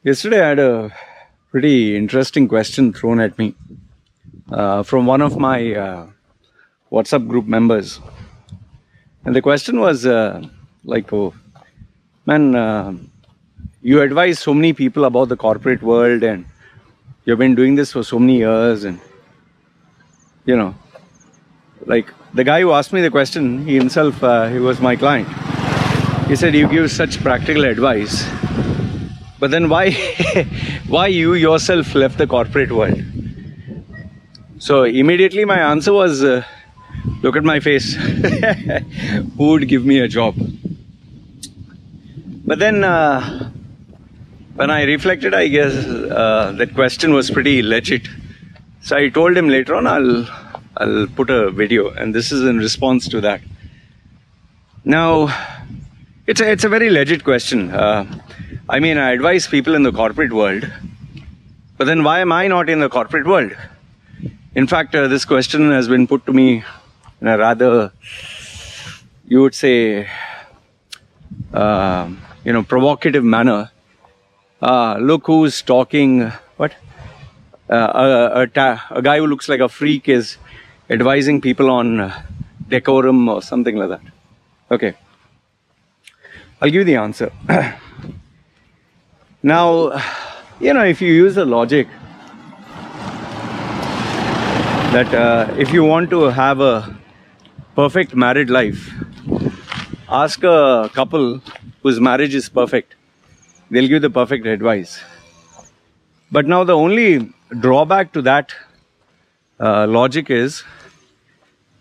Yesterday, I had a pretty interesting question thrown at me from one of my WhatsApp group members. And the question was oh, man, you advise so many people about the corporate world and you've been doing this for so many years. And, like the guy who asked me the question, he himself, he was my client. He said, you give such practical advice. But then why you yourself left the corporate world? So immediately my answer was, look at my face. Who would give me a job? But then when I reflected, I guess that question was pretty legit. So I told him later on, I'll put a video, and this is in response to that. Now, it's a very legit question. I advise people in the corporate world, but then why am I not in the corporate world? In fact, this question has been put to me in a rather, you would say, provocative manner. Look who's talking. What? A guy who looks like a freak is advising people on decorum or something like that. Okay. I'll give you the answer. Now, if you use the logic that if you want to have a perfect married life, ask a couple whose marriage is perfect. They'll give the perfect advice. But now the only drawback to that logic is,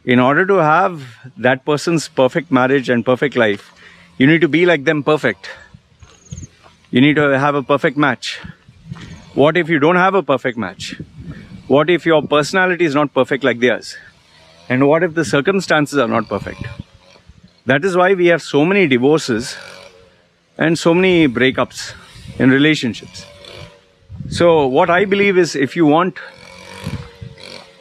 in order to have that person's perfect marriage and perfect life, you need to be like them perfect. You need to have a perfect match. What if you don't have a perfect match? What if your personality is not perfect like theirs? And what if the circumstances are not perfect? That is why we have so many divorces and so many breakups in relationships. So what I believe is, if you want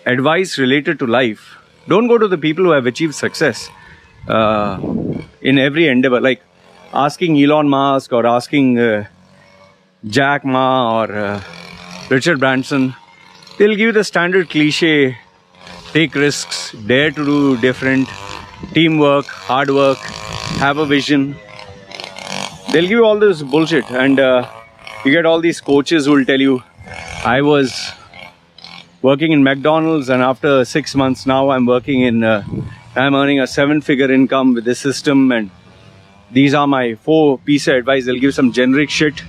advice related to life, don't go to the people who have achieved success in every endeavor, like asking Elon Musk or asking Jack Ma or Richard Branson. They'll give you the standard cliche: take risks, dare to do different, teamwork, hard work, have a vision. They'll give you all this bullshit, and you get all these coaches who will tell you, I was working in McDonald's and after 6 months now I'm earning a 7-figure income with this system, and these are my 4 pieces of advice. They'll give some generic shit,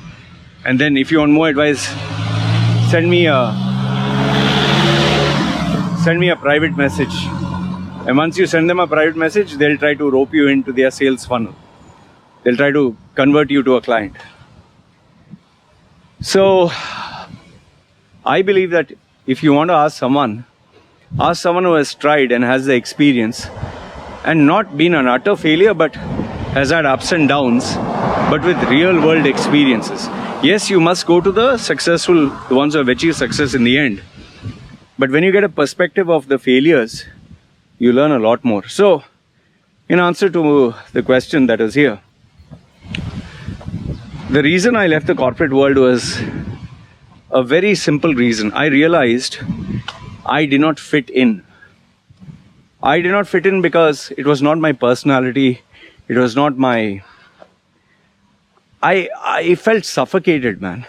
and then if you want more advice, send me a private message. And once you send them a private message, they'll try to rope you into their sales funnel. They'll try to convert you to a client. So I believe that if you want to ask someone who has tried and has the experience and not been an utter failure, but has had ups and downs, but with real world experiences. Yes, you must go to the successful, the ones who have achieved success in the end. But when you get a perspective of the failures, you learn a lot more. So, in answer to the question that is here, the reason I left the corporate world was a very simple reason. I realized I did not fit in. I did not fit in because it was not my personality. It was not my... I felt suffocated, man.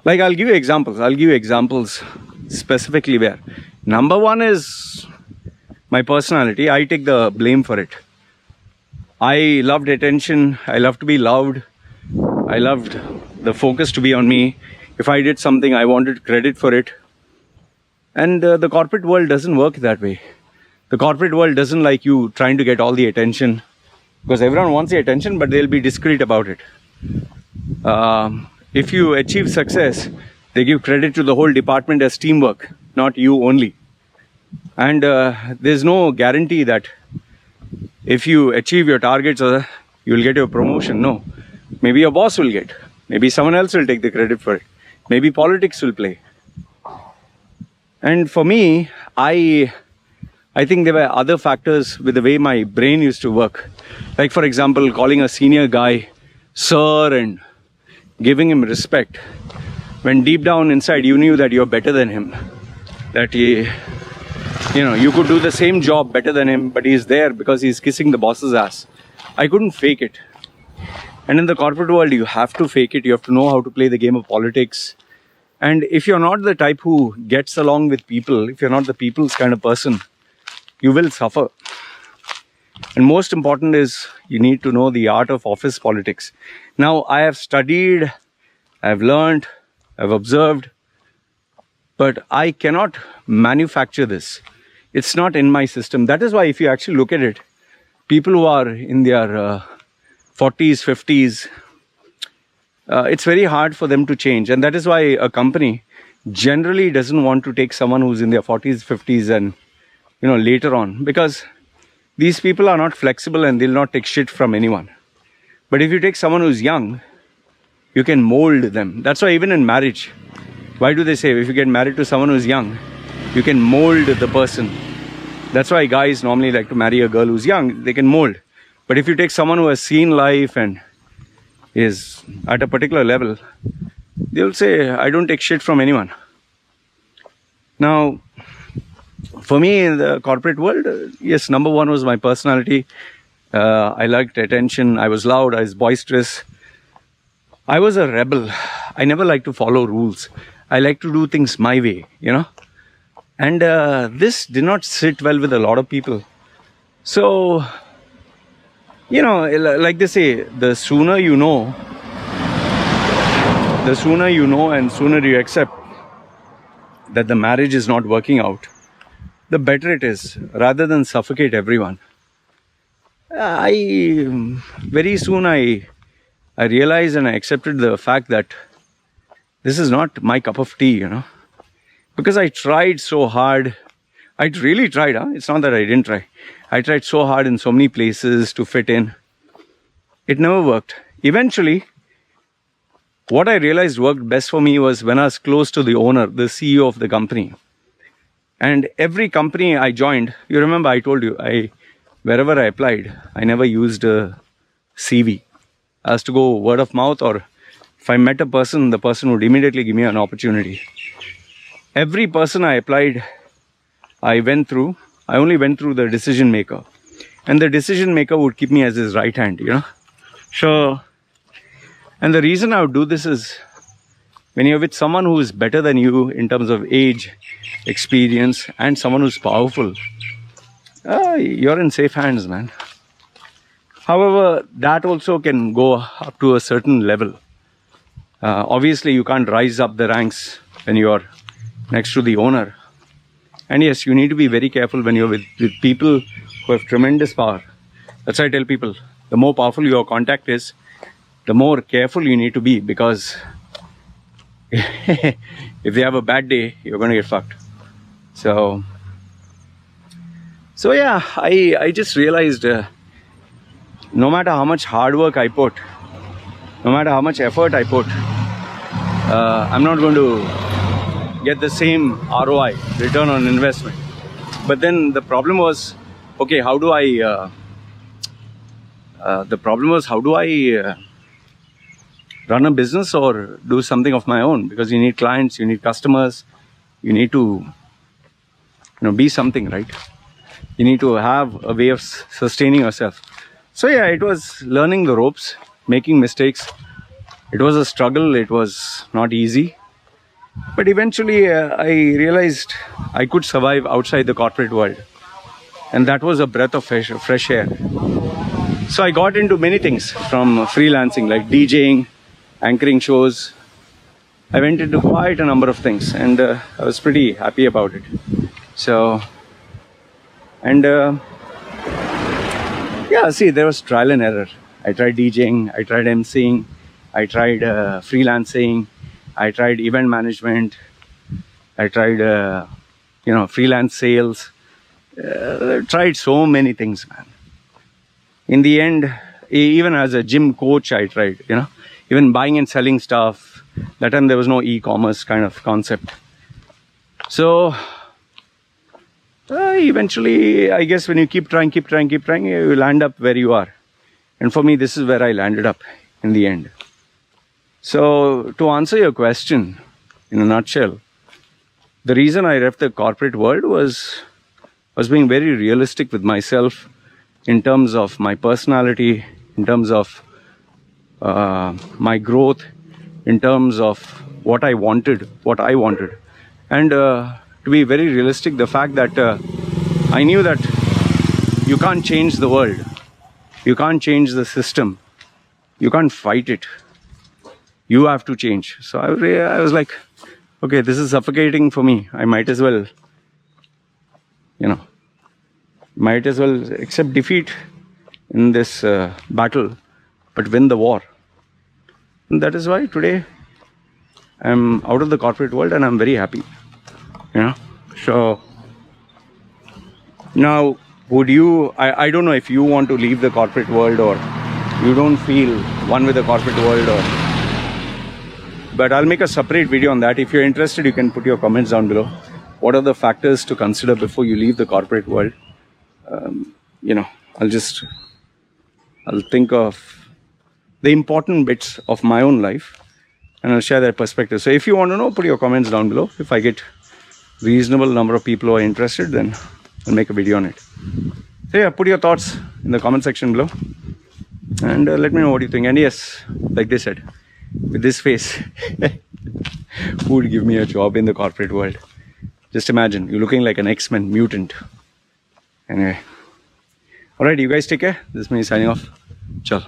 Like, I'll give you examples specifically where. Number one is my personality. I take the blame for it. I loved attention. I loved to be loved. I loved the focus to be on me. If I did something, I wanted credit for it. And the corporate world doesn't work that way. The corporate world doesn't like you trying to get all the attention, because everyone wants the attention, but they'll be discreet about it. If you achieve success, they give credit to the whole department as teamwork, not you only. And there's no guarantee that if you achieve your targets, you'll get your promotion. No. Maybe your boss will get. Maybe someone else will take the credit for it. Maybe politics will play. And for me, I think there were other factors with the way my brain used to work. Like, for example, calling a senior guy sir, and giving him respect, when deep down inside you knew that you're better than him, that you could do the same job better than him, but he's there because he's kissing the boss's ass. I couldn't fake it. And in the corporate world, you have to fake it. You have to know how to play the game of politics. And if you're not the type who gets along with people, if you're not the people's kind of person, you will suffer. And most important is you need to know the art of office politics. Now, I have studied, I've learned, I've observed, but I cannot manufacture this. It's not in my system. That is why if you actually look at it, people who are in their 40s, 50s, it's very hard for them to change. And that is why a company generally doesn't want to take someone who's in their 40s, 50s and later on, because these people are not flexible and they'll not take shit from anyone. But if you take someone who's young, you can mold them. That's why even in marriage, why do they say if you get married to someone who's young, you can mold the person? That's why guys normally like to marry a girl who's young. They can mold. But if you take someone who has seen life and is at a particular level, they'll say, I don't take shit from anyone. Now, for me in the corporate world, yes, number one was my personality. I liked attention. I was loud. I was boisterous. I was a rebel. I never liked to follow rules. I like to do things my way, And this did not sit well with a lot of people. So, like they say, the sooner you know and sooner you accept that the marriage is not working out, the better it is, rather than suffocate everyone. Very soon I realized and I accepted the fact that this is not my cup of tea, because I tried so hard. I really tried, It's not that I didn't try. I tried so hard in so many places to fit in. It never worked. Eventually, what I realized worked best for me was when I was close to the owner, the CEO of the company. And every company I joined, you remember I told you, wherever I applied, I never used a CV. I was to go word of mouth, or if I met a person, the person would immediately give me an opportunity. Every person I applied, I only went through the decision maker. And the decision maker would keep me as his right hand, So, and the reason I would do this is, when you're with someone who is better than you in terms of age, experience, and someone who's powerful, you're in safe hands, man. However, that also can go up to a certain level. Obviously, you can't rise up the ranks when you're next to the owner. And yes, you need to be very careful when you're with people who have tremendous power. That's why I tell people, the more powerful your contact is, the more careful you need to be, because if they have a bad day, you're going to get fucked. So yeah, I just realized no matter how much hard work I put, no matter how much effort I put, I'm not going to get the same ROI, return on investment. But then the problem was, okay, how do I run a business or do something of my own? Because you need clients, you need customers, you need to be something, right? You need to have a way of sustaining yourself. So yeah, it was learning the ropes, making mistakes. It was a struggle. It was not easy. But eventually I realized I could survive outside the corporate world. And that was a breath of fresh air. So I got into many things, from freelancing, like DJing, anchoring shows. I went into quite a number of things, and I was pretty happy about it. So, and yeah, see, there was trial and error. I tried DJing, I tried MCing, I tried freelancing, I tried event management, I tried freelance sales. Tried so many things, man. In the end, even as a gym coach, I tried, even buying and selling stuff. That time there was no e-commerce kind of concept. So eventually, I guess when you keep trying, you land up where you are. And for me, this is where I landed up in the end. So, to answer your question in a nutshell, the reason I left the corporate world was being very realistic with myself in terms of my personality, in terms of my growth, in terms of what I wanted, and to be very realistic, the fact that I knew that you can't change the world, you can't change the system, you can't fight it, you have to change. So I was like, okay, this is suffocating for me. I might as well, accept defeat in this battle, but win the war. And that is why today I'm out of the corporate world and I'm very happy. So now, would you? I don't know if you want to leave the corporate world or you don't feel one with the corporate world, but I'll make a separate video on that. If you're interested, you can put your comments down below. What are the factors to consider before you leave the corporate world? I'll think of the important bits of my own life and I'll share that perspective. So if you want to know, put your comments down below. If I get reasonable number of people who are interested, then I'll make a video on it. So yeah, put your thoughts in the comment section below and let me know what you think. And yes, like they said, with this face, who would give me a job in the corporate world? Just imagine, you're looking like an X-Men mutant. Anyway. Alright, you guys take care. This is me signing off. Ciao.